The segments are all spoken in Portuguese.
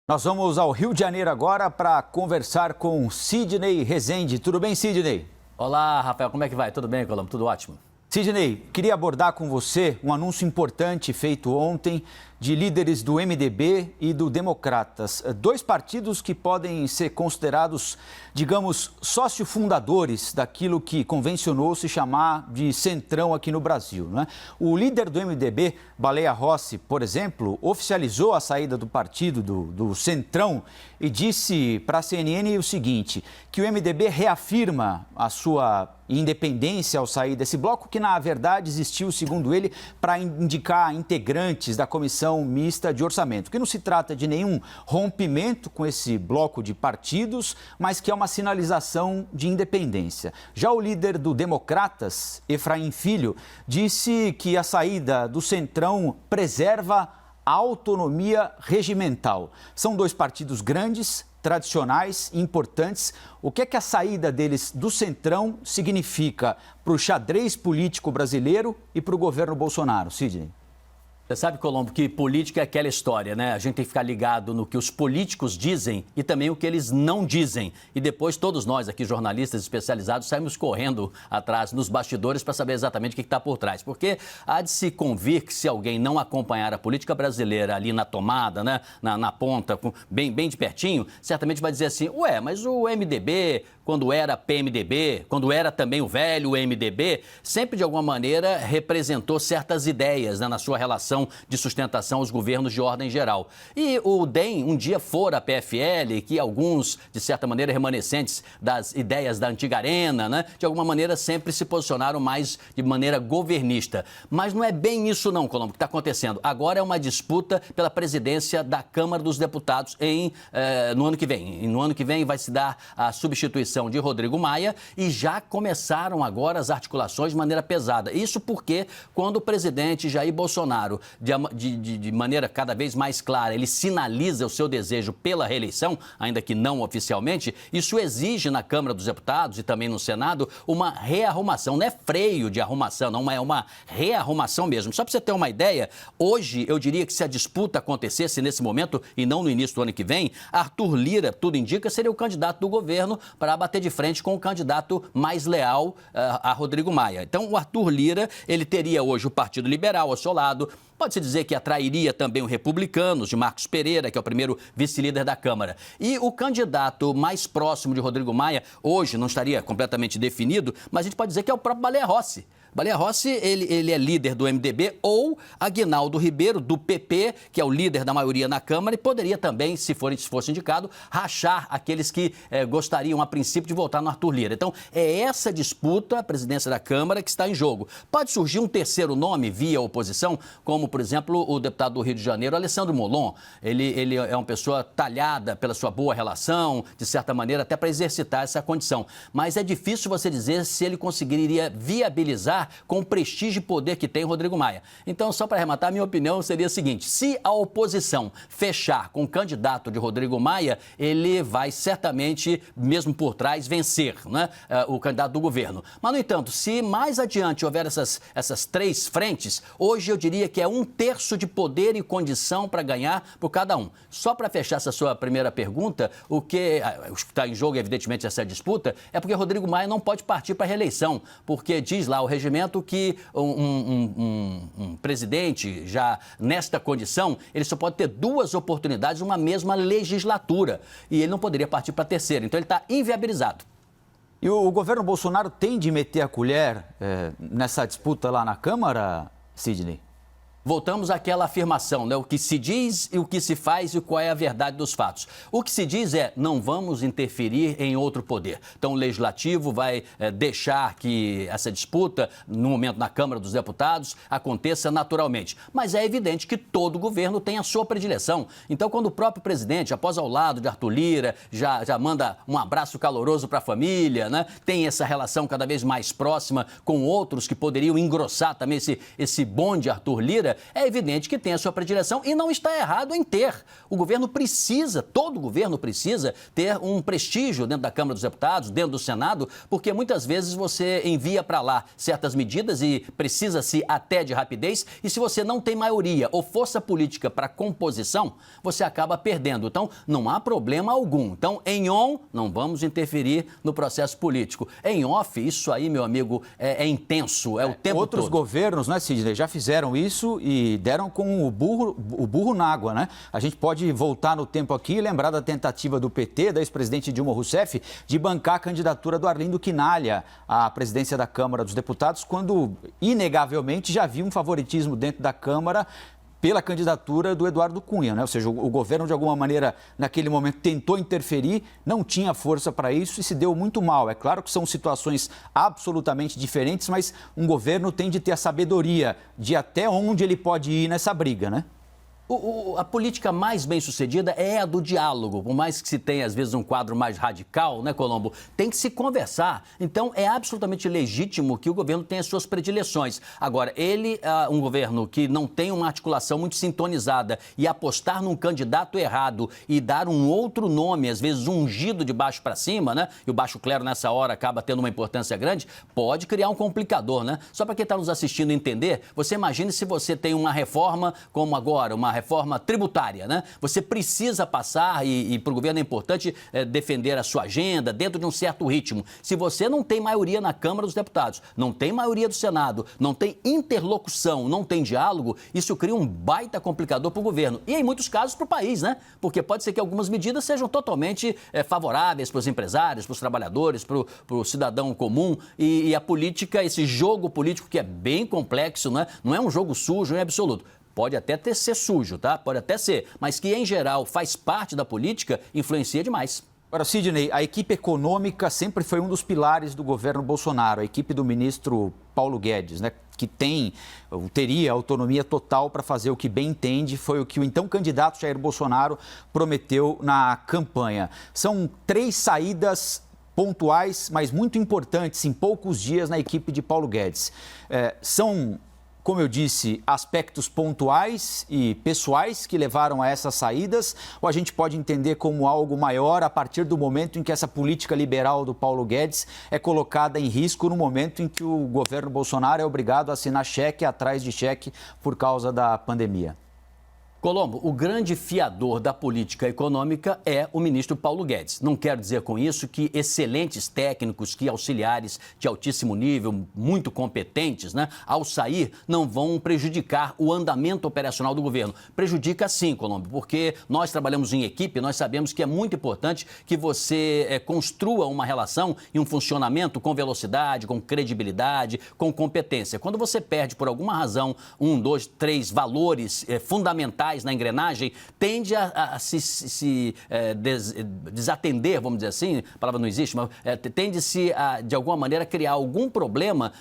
Nós vamos ao Rio de Janeiro agora para conversar com Sidney Rezende. Tudo bem, Sidney? Olá, Rafael. Como é que vai? Tudo bem, Colombo? Tudo ótimo. Sidney, queria abordar com você um anúncio importante feito ontem de líderes do MDB e do Democratas. Dois partidos que podem ser considerados, digamos, sócio-fundadores daquilo que convencionou se chamar de centrão aqui no Brasil, né? O líder do MDB, Baleia Rossi, por exemplo, oficializou a saída do partido do centrão e disse para a CNN o seguinte, que o MDB reafirma a sua independência ao sair desse bloco, que na verdade existiu, segundo ele, para indicar integrantes da comissão mista de orçamento, que não se trata de nenhum rompimento com esse bloco de partidos, mas que é uma sinalização de independência. Já o líder do Democratas, Efraim Filho, disse que a saída do centrão preserva a autonomia regimental. São dois partidos grandes, tradicionais e importantes. O que é que a saída deles do centrão significa para o xadrez político brasileiro e para o governo Bolsonaro, Sidney? Você sabe, Colombo, que política é aquela história, né? A gente tem que ficar ligado no que os políticos dizem e também o que eles não dizem. E depois todos nós aqui, jornalistas especializados, saímos correndo atrás nos bastidores para saber exatamente o que está por trás. Porque há de se convir que se alguém não acompanhar a política brasileira ali na tomada, né? Na ponta, bem de pertinho, certamente vai dizer assim, ué, mas o MDB, quando era PMDB, quando era também o velho MDB, sempre de alguma maneira representou certas ideias, né, na sua relação de sustentação aos governos de ordem geral. E o DEM um dia fora a PFL, que alguns, de certa maneira, remanescentes das ideias da antiga Arena, né, de alguma maneira sempre se posicionaram mais de maneira governista. Mas não é bem isso não, Colombo, que está acontecendo. Agora é uma disputa pela presidência da Câmara dos Deputados no ano que vem. E no ano que vem vai se dar a substituição de Rodrigo Maia e já começaram agora as articulações de maneira pesada. Isso porque quando o presidente Jair Bolsonaro, de maneira cada vez mais clara, ele sinaliza o seu desejo pela reeleição, ainda que não oficialmente, isso exige na Câmara dos Deputados e também no Senado uma rearrumação. Não é freio de arrumação, não, é uma rearrumação mesmo. Só para você ter uma ideia, hoje eu diria que se a disputa acontecesse nesse momento e não no início do ano que vem, Arthur Lira, tudo indica, seria o candidato do governo para bater de frente com o candidato mais leal a Rodrigo Maia. Então, o Arthur Lira, ele teria hoje o Partido Liberal ao seu lado. Pode-se dizer que atrairia também o Republicanos, de Marcos Pereira, que é o primeiro vice-líder da Câmara. E o candidato mais próximo de Rodrigo Maia, hoje não estaria completamente definido, mas a gente pode dizer que é o próprio Baleia Rossi. Baleia Rossi, ele é líder do MDB, ou Aguinaldo Ribeiro, do PP, que é o líder da maioria na Câmara, e poderia também, se fosse indicado, rachar aqueles que gostariam, a princípio, de votar no Arthur Lira. Então, é essa disputa, a presidência da Câmara, que está em jogo. Pode surgir um terceiro nome via oposição, como, por exemplo, o deputado do Rio de Janeiro, Alessandro Molon. Ele é uma pessoa talhada pela sua boa relação, de certa maneira, até para exercitar essa condição. Mas é difícil você dizer se ele conseguiria viabilizar com o prestígio e poder que tem Rodrigo Maia. Então, só para arrematar, minha opinião seria a seguinte, se a oposição fechar com o candidato de Rodrigo Maia, ele vai certamente, mesmo por trás, vencer, né, o candidato do governo. Mas, no entanto, se mais adiante houver essas três frentes, hoje eu diria que é 1/3 de poder e condição para ganhar por cada um. Só para fechar essa sua primeira pergunta, o que está em jogo, evidentemente, essa disputa, é porque Rodrigo Maia não pode partir para a reeleição, porque diz lá o regimento que um presidente, já nesta condição, ele só pode ter 2 oportunidades numa mesma legislatura. E ele não poderia partir para a terceira. Então, ele está inviabilizado. E o governo Bolsonaro tem de meter a colher nessa disputa lá na Câmara, Sidney? Voltamos àquela afirmação, né? O que se diz e o que se faz e qual é a verdade dos fatos. O que se diz é, não vamos interferir em outro poder. Então, o Legislativo vai deixar que essa disputa, no momento na Câmara dos Deputados, aconteça naturalmente. Mas é evidente que todo governo tem a sua predileção. Então, quando o próprio presidente, após ao lado de Arthur Lira, já manda um abraço caloroso para a família, né? Tem essa relação cada vez mais próxima com outros que poderiam engrossar também esse bonde Arthur Lira, política, é evidente que tem a sua predileção e não está errado em ter. O governo precisa, todo governo precisa ter um prestígio dentro da Câmara dos Deputados, dentro do Senado, porque muitas vezes você envia para lá certas medidas e precisa-se até de rapidez, e se você não tem maioria ou força política para composição, você acaba perdendo. Então, não há problema algum. Então, em on, não vamos interferir no processo político. Em off, isso aí, meu amigo, é intenso, é o tempo Outros todo. governos, né, Sidney, já fizeram isso e deram com o burro na água, né? A gente pode voltar no tempo aqui e lembrar da tentativa do PT, da ex-presidente Dilma Rousseff, de bancar a candidatura do Arlindo Quinalha à presidência da Câmara dos Deputados, quando, inegavelmente, já havia um favoritismo dentro da Câmara pela candidatura do Eduardo Cunha, né? Ou seja, o governo, de alguma maneira, naquele momento, tentou interferir, não tinha força para isso e se deu muito mal. É claro que são situações absolutamente diferentes, mas um governo tem de ter a sabedoria de até onde ele pode ir nessa briga, né? A política mais bem-sucedida é a do diálogo, por mais que se tenha, às vezes, um quadro mais radical, né, Colombo? Tem que se conversar. Então, é absolutamente legítimo que o governo tenha suas predileções. Agora, um governo que não tem uma articulação muito sintonizada e apostar num candidato errado e dar um outro nome, às vezes ungido de baixo para cima, né? E o baixo clero, nessa hora, acaba tendo uma importância grande, pode criar um complicador, né? Só para quem está nos assistindo entender, você imagine se você tem uma reforma como agora, uma reforma tributária, né? Você precisa passar, e para o governo é importante defender a sua agenda dentro de um certo ritmo. Se você não tem maioria na Câmara dos Deputados, não tem maioria do Senado, não tem interlocução, não tem diálogo, isso cria um baita complicador para o governo. E, em muitos casos, para o país, né? Porque pode ser que algumas medidas sejam totalmente favoráveis para os empresários, para os trabalhadores, para o cidadão comum. E a política, esse jogo político que é bem complexo, né? Não é um jogo sujo em absoluto. Pode até ser sujo, tá? Pode até ser, mas que, em geral, faz parte da política, influencia demais. Agora, Sidney, a equipe econômica sempre foi um dos pilares do governo Bolsonaro, a equipe do ministro Paulo Guedes, né? Que teria autonomia total para fazer o que bem entende, foi o que o então candidato Jair Bolsonaro prometeu na campanha. São 3 saídas pontuais, mas muito importantes em poucos dias na equipe de Paulo Guedes. São, como eu disse, aspectos pontuais e pessoais que levaram a essas saídas, ou a gente pode entender como algo maior a partir do momento em que essa política liberal do Paulo Guedes é colocada em risco no momento em que o governo Bolsonaro é obrigado a assinar cheque atrás de cheque por causa da pandemia? Colombo, o grande fiador da política econômica é o ministro Paulo Guedes. Não quero dizer com isso que excelentes técnicos, que auxiliares de altíssimo nível, muito competentes, né, ao sair, não vão prejudicar o andamento operacional do governo. Prejudica sim, Colombo, porque nós trabalhamos em equipe, nós sabemos que é muito importante que você construa uma relação e um funcionamento com velocidade, com credibilidade, com competência. Quando você perde, por alguma razão, 1, 2, 3 valores fundamentais na engrenagem, tende a se desatender, vamos dizer assim, a palavra não existe, mas tende-se a, de alguma maneira, criar algum problema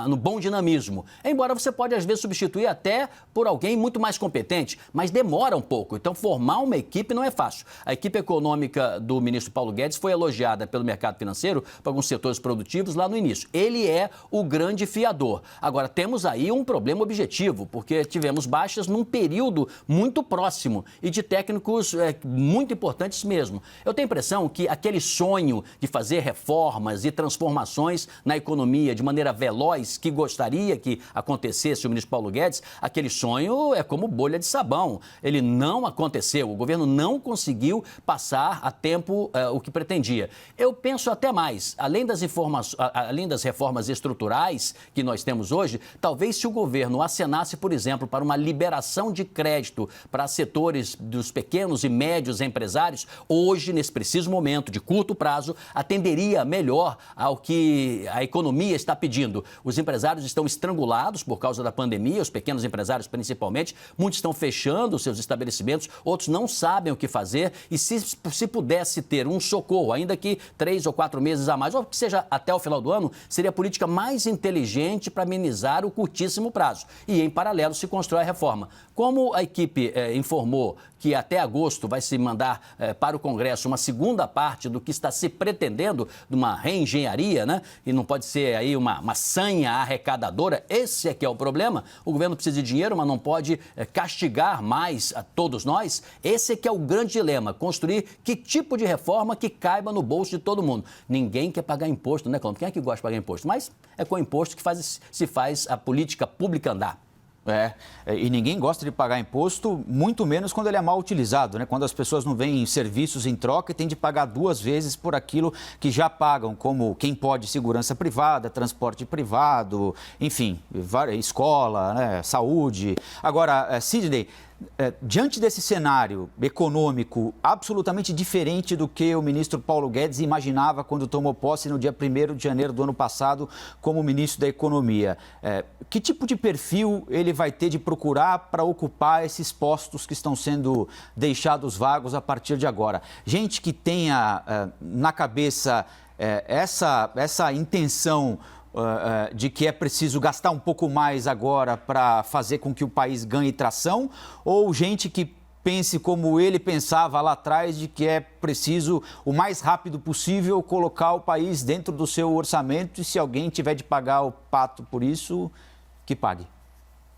no bom dinamismo. Embora você pode, às vezes, substituir até por alguém muito mais competente, mas demora um pouco. Então, formar uma equipe não é fácil. A equipe econômica do ministro Paulo Guedes foi elogiada pelo mercado financeiro para alguns setores produtivos lá no início. Ele é o grande fiador. Agora, temos aí um problema objetivo, porque tivemos baixas num período muito próximo e de técnicos muito importantes mesmo. Eu tenho a impressão que aquele sonho de fazer reformas e transformações na economia de maneira veloz que gostaria que acontecesse o ministro Paulo Guedes, aquele sonho é como bolha de sabão. Ele não aconteceu, o governo não conseguiu passar a tempo o que pretendia. Eu penso até mais, além das reformas estruturais que nós temos hoje, talvez se o governo acenasse, por exemplo, para uma liberação de crédito para setores dos pequenos e médios empresários, hoje, nesse preciso momento, de curto prazo, atenderia melhor ao que a economia está pedindo. Os empresários estão estrangulados por causa da pandemia, os pequenos empresários principalmente, muitos estão fechando seus estabelecimentos, outros não sabem o que fazer e se pudesse ter um socorro, ainda que 3 ou 4 meses a mais, ou que seja até o final do ano, seria a política mais inteligente para amenizar o curtíssimo prazo. E, em paralelo, se constrói a reforma. Como a equipe informou que até agosto vai se mandar para o Congresso uma segunda parte do que está se pretendendo de uma reengenharia, né? E não pode ser aí uma sanha arrecadadora. Esse é que é o problema. O governo precisa de dinheiro, mas não pode castigar mais a todos nós. Esse é que é o grande dilema. Construir que tipo de reforma que caiba no bolso de todo mundo. Ninguém quer pagar imposto, né, Colombo? Quem é que gosta de pagar imposto? Mas é com imposto que se faz a política pública andar. E ninguém gosta de pagar imposto, muito menos quando ele é mal utilizado, né? Quando as pessoas não veem serviços em troca e tem de pagar 2 vezes por aquilo que já pagam, como quem pode segurança privada, transporte privado, enfim, escola, né? Saúde. Agora, Sidney, diante desse cenário econômico absolutamente diferente do que o ministro Paulo Guedes imaginava quando tomou posse no dia 1º de janeiro do ano passado como ministro da Economia, que tipo de perfil ele vai ter de procurar para ocupar esses postos que estão sendo deixados vagos a partir de agora? Gente que tenha na cabeça essa intenção de que é preciso gastar um pouco mais agora para fazer com que o país ganhe tração, ou gente que pense como ele pensava lá atrás, de que é preciso, o mais rápido possível, colocar o país dentro do seu orçamento e se alguém tiver de pagar o pato por isso, que pague?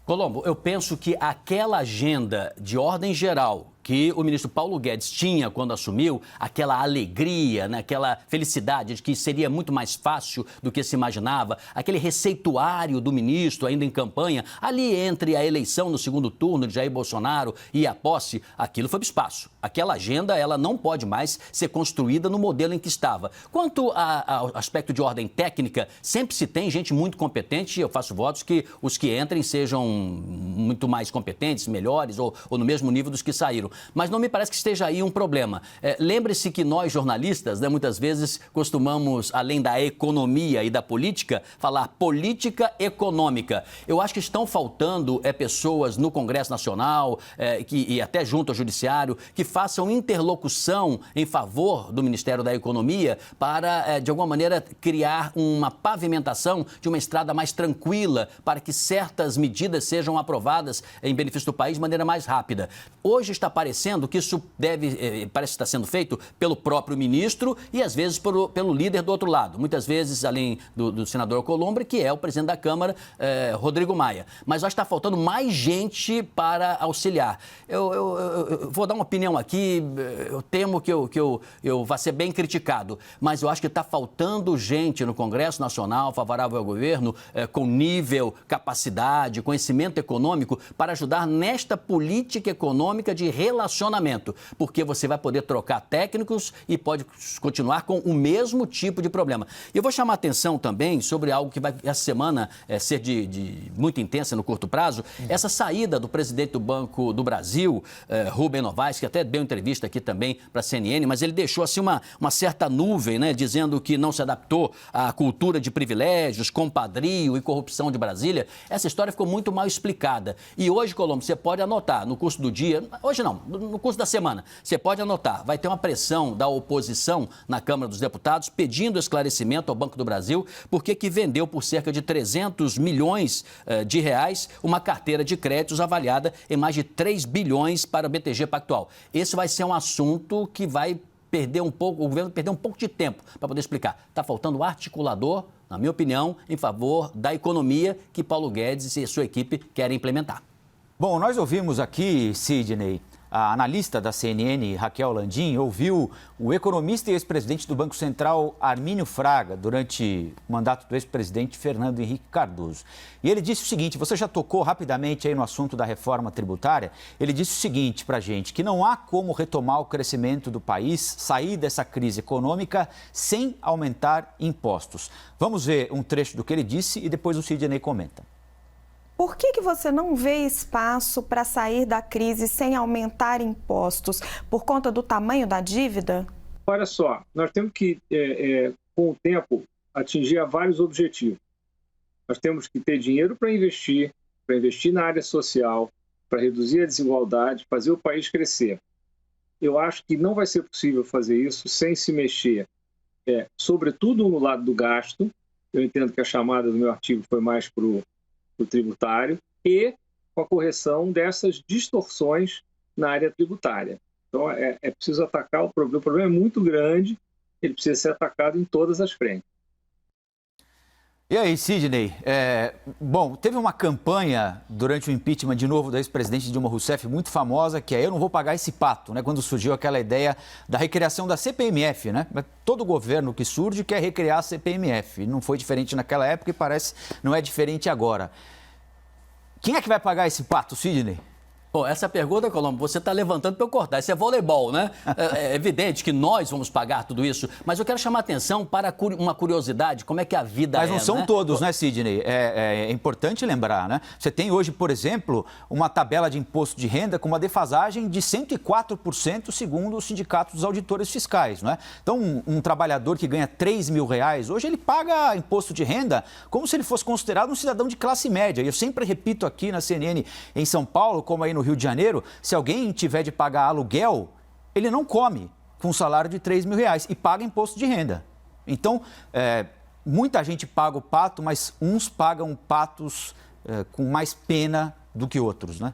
Colombo, eu penso que aquela agenda de ordem geral que o ministro Paulo Guedes tinha quando assumiu, aquela alegria, né, aquela felicidade de que seria muito mais fácil do que se imaginava, aquele receituário do ministro ainda em campanha, ali entre a eleição no segundo turno de Jair Bolsonaro e a posse, aquilo foi para o espaço. Aquela agenda, ela não pode mais ser construída no modelo em que estava. Quanto ao aspecto de ordem técnica, sempre se tem gente muito competente, eu faço votos que os que entrem sejam muito mais competentes, melhores ou no mesmo nível dos que saíram. Mas não me parece que esteja aí um problema. Lembre-se que nós, jornalistas, né, muitas vezes costumamos, além da economia e da política, falar política econômica. Eu acho que estão faltando pessoas no Congresso Nacional e até junto ao Judiciário que façam interlocução em favor do Ministério da Economia para, de alguma maneira, criar uma pavimentação de uma estrada mais tranquila para que certas medidas sejam aprovadas em benefício do país de maneira mais rápida. Hoje está parecendo que isso parece estar sendo feito pelo próprio ministro e, às vezes, pelo líder do outro lado. Muitas vezes, além do senador Alcolumbre, que é o presidente da Câmara, Rodrigo Maia. Mas acho que está faltando mais gente para auxiliar. Eu vou dar uma opinião aqui, eu temo que eu vá ser bem criticado, mas eu acho que está faltando gente no Congresso Nacional favorável ao governo, com nível, capacidade, conhecimento econômico, para ajudar nesta política econômica de relacionamento, porque você vai poder trocar técnicos e pode continuar com o mesmo tipo de problema. E eu vou chamar a atenção também sobre algo que vai, essa semana, ser de muito intensa no curto prazo, essa saída do presidente do Banco do Brasil, Rubem Novaes, que até deu entrevista aqui também para a CNN, mas ele deixou assim uma certa nuvem, né, dizendo que não se adaptou à cultura de privilégios, compadrio e corrupção de Brasília. Essa história ficou muito mal explicada. E hoje, Colombo, você pode anotar no curso do dia, hoje não, no curso da semana, você pode anotar, vai ter uma pressão da oposição na Câmara dos Deputados pedindo esclarecimento ao Banco do Brasil, porque que vendeu por cerca de 300 milhões de reais uma carteira de créditos avaliada em mais de 3 bilhões para o BTG Pactual. Esse vai ser um assunto que vai perder um pouco, o governo perder um pouco de tempo para poder explicar. Está faltando articulador, na minha opinião, em favor da economia que Paulo Guedes e sua equipe querem implementar. Bom, nós ouvimos aqui, Sidney, a analista da CNN, Raquel Landim, ouviu o economista e ex-presidente do Banco Central, Armínio Fraga, durante o mandato do ex-presidente Fernando Henrique Cardoso. E ele disse o seguinte, você já tocou rapidamente aí no assunto da reforma tributária, ele disse o seguinte para a gente, que não há como retomar o crescimento do país, sair dessa crise econômica sem aumentar impostos. Vamos ver um trecho do que ele disse e depois o Sidney comenta. Por que você não vê espaço para sair da crise sem aumentar impostos? Por conta do tamanho da dívida? Olha só, nós temos que, com o tempo, atingir vários objetivos. Nós temos que ter dinheiro para investir na área social, para reduzir a desigualdade, fazer o país crescer. Eu acho que não vai ser possível fazer isso sem se mexer, sobretudo no lado do gasto. Eu entendo que a chamada do meu artigo foi mais para o tributário e com a correção dessas distorções na área tributária. Então, é preciso atacar o problema. O problema é muito grande, ele precisa ser atacado em todas as frentes. E aí, Sidney, bom, teve uma campanha durante o impeachment de novo da ex-presidente Dilma Rousseff muito famosa, que é "eu não vou pagar esse pato", né? Quando surgiu aquela ideia da recriação da CPMF, né? Todo governo que surge quer recriar a CPMF. Não foi diferente naquela época e parece não é diferente agora. Quem é que vai pagar esse pato, Sidney? Bom, essa pergunta, Colombo, você está levantando para eu cortar. Isso é voleibol, né? É evidente que nós vamos pagar tudo isso, mas eu quero chamar a atenção para uma curiosidade, como é que a vida Mas não são todos, né, Sidney? É importante lembrar, né? Você tem hoje, por exemplo, uma tabela de imposto de renda com uma defasagem de 104%, segundo o Sindicato dos Auditores Fiscais, né? Então, um trabalhador que ganha R$3 mil, hoje ele paga imposto de renda como se ele fosse considerado um cidadão de classe média. E eu sempre repito aqui na CNN em São Paulo, como aí no Rio de Janeiro, se alguém tiver de pagar aluguel, ele não come com um salário de R$3 mil e paga imposto de renda. Então, muita gente paga o pato, mas uns pagam patos com mais pena do que outros, né?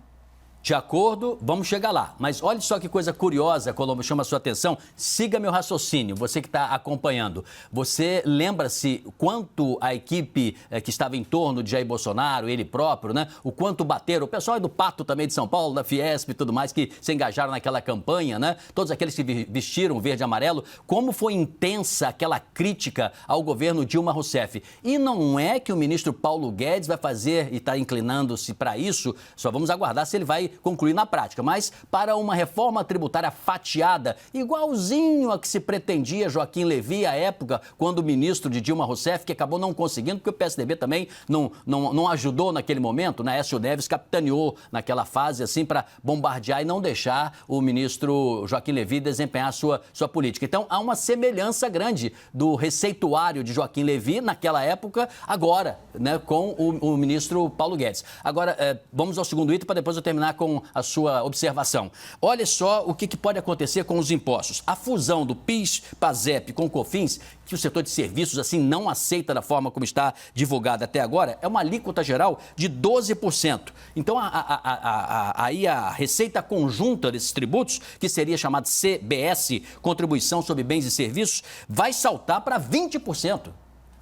De acordo, vamos chegar lá. Mas olha só que coisa curiosa, Colombo, chama a sua atenção. Siga meu raciocínio, você que está acompanhando. Você lembra-se quanto a equipe que estava em torno de Jair Bolsonaro, ele próprio, né? O quanto bateram, o pessoal do Pato também de São Paulo, da Fiesp e tudo mais, que se engajaram naquela campanha, né? Todos aqueles que vestiram verde e amarelo. Como foi intensa aquela crítica ao governo Dilma Rousseff. E não é que o ministro Paulo Guedes vai fazer e está inclinando-se para isso, só vamos aguardar se ele vai concluir na prática, mas para uma reforma tributária fatiada, igualzinho a que se pretendia Joaquim Levy à época, quando o ministro de Dilma Rousseff, que acabou não conseguindo, porque o PSDB também não ajudou naquele momento, né? Aécio Neves capitaneou naquela fase, assim, para bombardear e não deixar o ministro Joaquim Levy desempenhar a sua política. Então, há uma semelhança grande do receituário de Joaquim Levy naquela época, agora, né, com o ministro Paulo Guedes. Agora, vamos ao segundo item para depois eu terminar com a sua observação. Olha só o que pode acontecer com os impostos. A fusão do PIS, PASEP com o COFINS, que o setor de serviços assim não aceita da forma como está divulgada até agora, é uma alíquota geral de 12%. Então, aí a receita conjunta desses tributos, que seria chamada CBS, Contribuição sobre Bens e Serviços, vai saltar para 20%.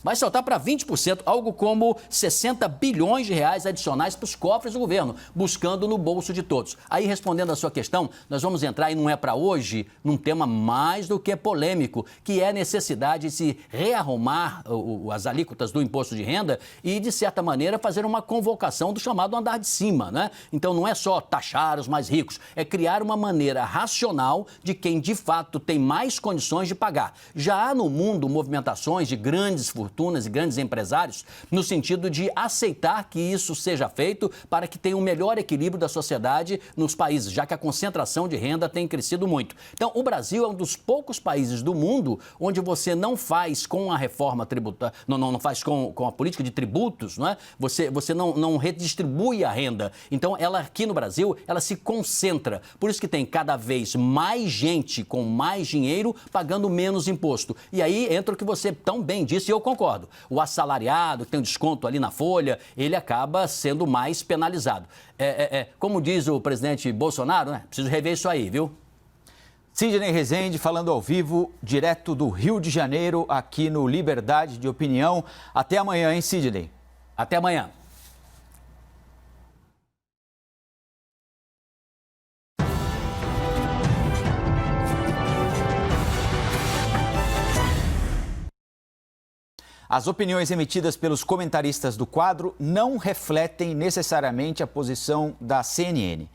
Vai saltar para 20%, algo como 60 bilhões de reais adicionais para os cofres do governo, buscando no bolso de todos. Aí, respondendo à sua questão, nós vamos entrar, e não é para hoje, num tema mais do que polêmico, que é a necessidade de se rearrumar as alíquotas do imposto de renda e, de certa maneira, fazer uma convocação do chamado andar de cima, né? Então, não é só taxar os mais ricos, é criar uma maneira racional de quem, de fato, tem mais condições de pagar. Já há no mundo movimentações de grandes fortunas e grandes empresários no sentido de aceitar que isso seja feito para que tenha um melhor equilíbrio da sociedade nos países, já que a concentração de renda tem crescido muito. Então, o Brasil é um dos poucos países do mundo onde você não faz com a reforma tributária, não faz com a política de tributos, não é? Você não redistribui a renda. Então, ela aqui no Brasil, ela se concentra. Por isso que tem cada vez mais gente com mais dinheiro pagando menos imposto. E aí entra o que você tão bem disse, e eu concordo. O assalariado, que tem um desconto ali na folha, ele acaba sendo mais penalizado. Como diz o presidente Bolsonaro, né? Preciso rever isso aí, viu? Sidney Rezende falando ao vivo, direto do Rio de Janeiro, aqui no Liberdade de Opinião. Até amanhã, hein, Sidney? Até amanhã. As opiniões emitidas pelos comentaristas do quadro não refletem necessariamente a posição da CNN.